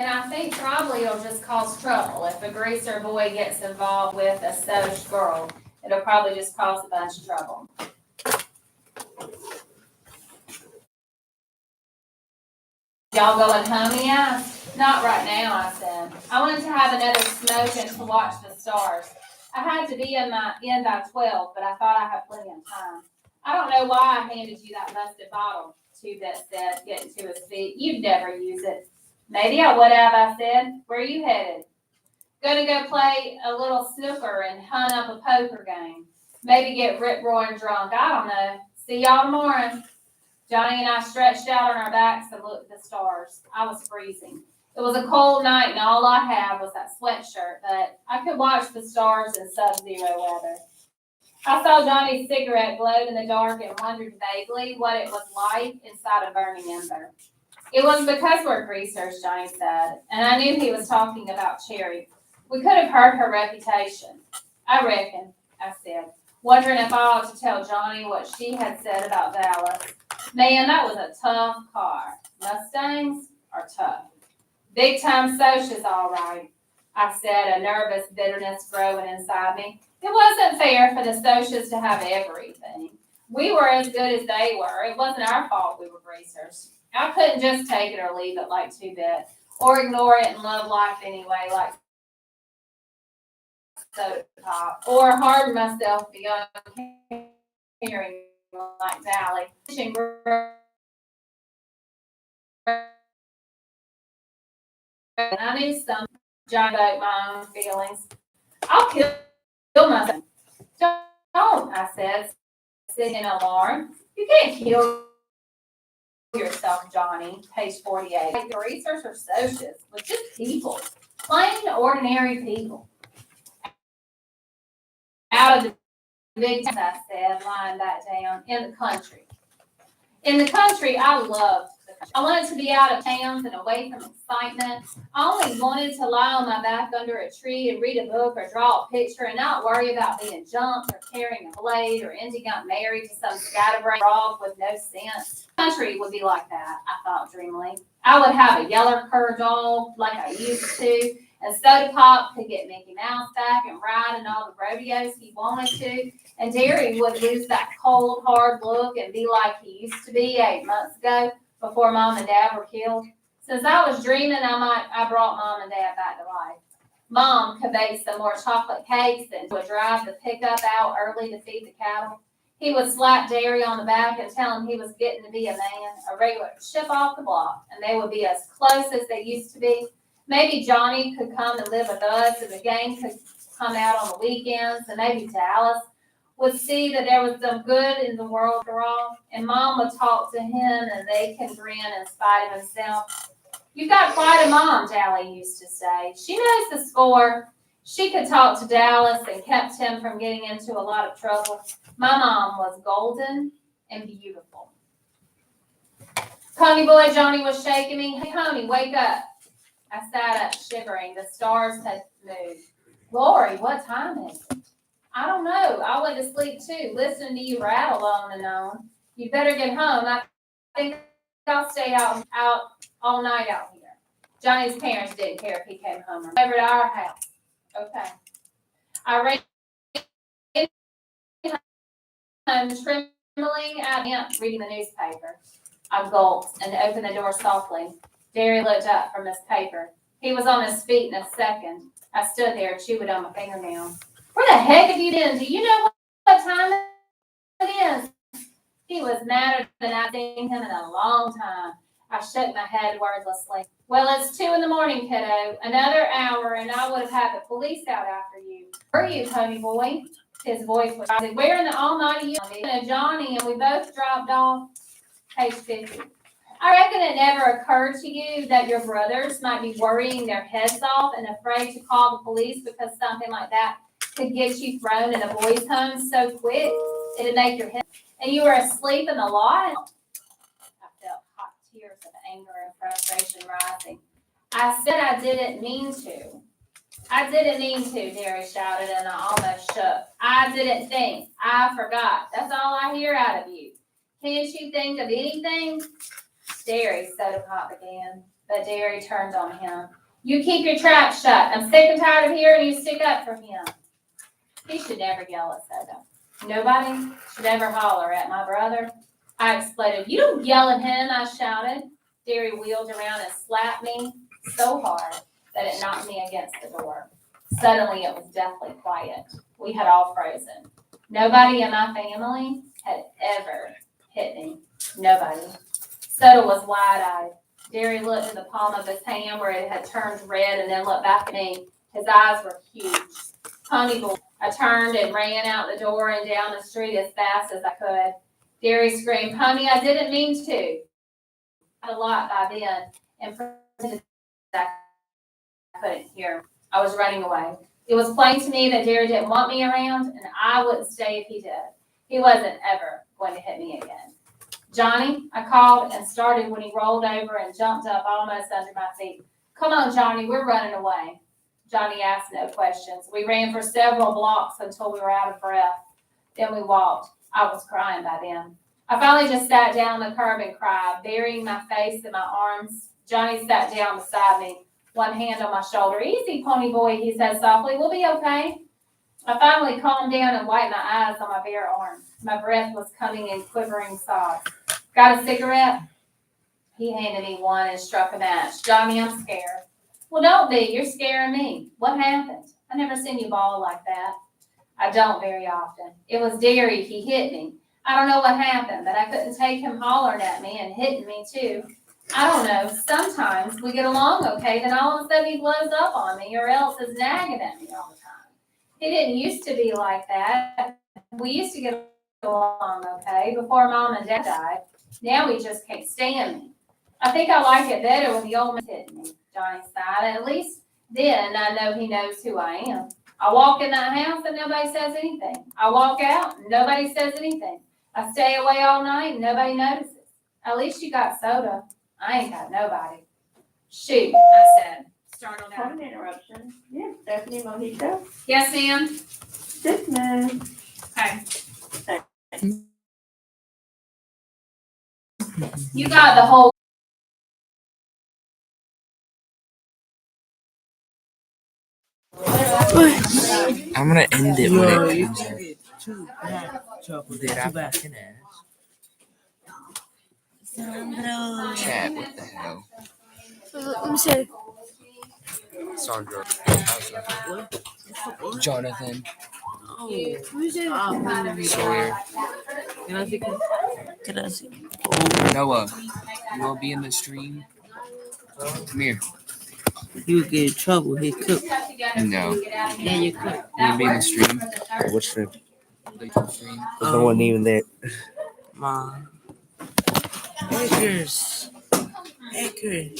And I think probably it'll just cause trouble. If a greaser boy gets involved with a soch girl, it'll probably just cause a bunch of trouble. Y'all going home, he asked. Not right now, I said. I wanted to have another smoke and to watch the stars. I had to be in by 12, but I thought I had plenty of time. I don't know why I handed you that busted bottle, Two-Bit said, getting to his feet. You'd never use it. Maybe I would have, I said. Where are you headed? Gonna go play a little snooker and hunt up a poker game. Maybe get rip-roaring drunk. I don't know. See y'all tomorrow. Johnny and I stretched out on our backs and looked at the stars. I was freezing. It was a cold night and all I had was that sweatshirt, but I could watch the stars in sub-zero weather. I saw Johnny's cigarette glowed in the dark and wondered vaguely what it was like inside a burning ember. It was because we're greasers, Johnny said, and I knew he was talking about Cherry. We could have hurt her reputation. I reckon, I said, wondering if I ought to tell Johnny what she had said about Dallas. Man, that was a tough car. Mustangs are tough. Big time Soch's all right, I said, a nervous bitterness growing inside me. It wasn't fair for the Sochs to have everything. We were as good as they were. It wasn't our fault we were greasers. I couldn't just take it or leave it like Two-Bit, or ignore it and love life anyway like Soda Pop, or harden myself beyond caring like Valley. I knew some John about my own feelings. I'll kill myself. Don't, I said, sitting in alarm. You can't kill yourself, Johnny. Page 48. Like the research or socials, but just people. Plain, ordinary people. Out of the big towns, I said, lying back down, in the country. In the country, I loved the country. I wanted to be out of towns and away from excitement. I only wanted to lie on my back under a tree and read a book or draw a picture and not worry about being jumped or carrying a blade or ending up married to some scatterbrained frog with no sense. The country would be like that, I thought dreamily. I would have a yellow cur dog like I used to, and Soda Pop could get Mickey Mouse back and ride in all the rodeos he wanted to, and Derry would lose that cold, hard look and be like he used to be 8 months ago before Mom and Dad were killed. Since I was dreaming, I brought Mom and Dad back to life. Mom could bake some more chocolate cakes and would drive the pickup out early to feed the cattle. He would slap Derry on the back and tell him he was getting to be a man, a regular chip off the block, and they would be as close as they used to be. Maybe Johnny could come and live with us, and the gang could come out on the weekends, and maybe Dallas would see that there was some good in the world after all, and Mom would talk to him, and they can grin in spite of himself. You've got quite a mom, Dally used to say. She knows the score. She could talk to Dallas and kept him from getting into a lot of trouble. My mom was golden and beautiful. Pony boy Johnny was shaking me. Hey, Pony, wake up. I sat up shivering. The stars had moved. Lori, what time is it? I don't know. I went to sleep too, listening to you rattle on and on. You better get home. I think I'll stay out all night out here. Johnny's parents didn't care if he came home or never to our house. Okay. I ran home, trembling at reading the newspaper. I gulped and opened the door softly. Derry looked up from his paper. He was on his feet in a second. I stood there, chewing on my fingernail. Where the heck have you been? Do you know what time it is? He was madder than I'd seen him in a long time. I shook my head wordlessly. Well, it's 2 a.m, kiddo. Another hour, and I would have had the police out after you. Where are you, Pony boy? His voice was rising. Where in the almighty you? Johnny, and we both dropped off. Page 50. I reckon it never occurred to you that your brothers might be worrying their heads off and afraid to call the police because something like that could get you thrown in a boys' home so quick it'd make your head. And you were asleep in the lot? I felt hot tears of anger and frustration rising. I said I didn't mean to. I didn't mean to, Derry shouted, and I almost shook. I didn't think. I forgot. That's all I hear out of you. Can't you think of anything? Derry, Soda Pop began. but Derry turned on him. You keep your trap shut. I'm sick and tired of hearing you stick up for him. He should never yell at Soda. Nobody should ever holler at my brother. I exploded. You don't yell at him, I shouted. Derry wheeled around and slapped me so hard that it knocked me against the door. Suddenly it was deathly quiet. We had all frozen. Nobody in my family had ever hit me. Nobody. Soda was wide-eyed. Derry looked at the palm of his hand where it had turned red and then looked back at me. His eyes were huge. Pony boy. I turned and ran out the door and down the street as fast as I could. Derry screamed, "Honey, I didn't mean to." A lot by then, and I couldn't hear. I was running away. It was plain to me that Derry didn't want me around, and I wouldn't stay if he did. He wasn't ever going to hit me again. "Johnny," I called and started when he rolled over and jumped up almost under my feet. "Come on, Johnny, we're running away." Johnny asked no questions. We ran for several blocks until we were out of breath. Then we walked. I was crying by then. I finally just sat down on the curb and cried, burying my face in my arms. Johnny sat down beside me, one hand on my shoulder. "Easy, pony boy," he said softly. "We'll be okay." I finally calmed down and wiped my eyes on my bare arm. My breath was coming in quivering sobs. "Got a cigarette?" He handed me one and struck a match. "Johnny, I'm scared." "Well, don't be. You're scaring me. What happened? I never seen you bawl like that." "I don't very often. It was Derry. He hit me. I don't know what happened, but I couldn't take him hollering at me and hitting me too. I don't know. Sometimes we get along okay, then all of a sudden he blows up on me or else is nagging at me all the time. He didn't used to be like that. We used to get along okay before Mom and Dad died. Now he just can't stand me. I think I like it better when the old man hit me." Johnny sighed. "At least then I know he knows who I am. I walk in that house and nobody says anything. I walk out and nobody says anything. I stay away all night and nobody notices. At least you got Soda. I ain't got nobody." "Shoot," I said, startled out. Pardon the interruption. Yes, Stephanie Mojito. "Yes, ma'am." Dismiss. Okay. You got the whole. I'm gonna end it when Yo, it you comes can out. get too bad trouble. Did I Too bad. fucking ass? Chad, what the hell? Let me say. Sandra. What? Jonathan. Oh, stop. Sawyer. Can I see? Can I see? Noah. You wanna be in the stream? Come here. You would get in trouble. He cooked. No. Yeah, you cooked. You wanna be in the stream? What stream? The YouTube stream? There's no one even there. Mom. Acres. Acre.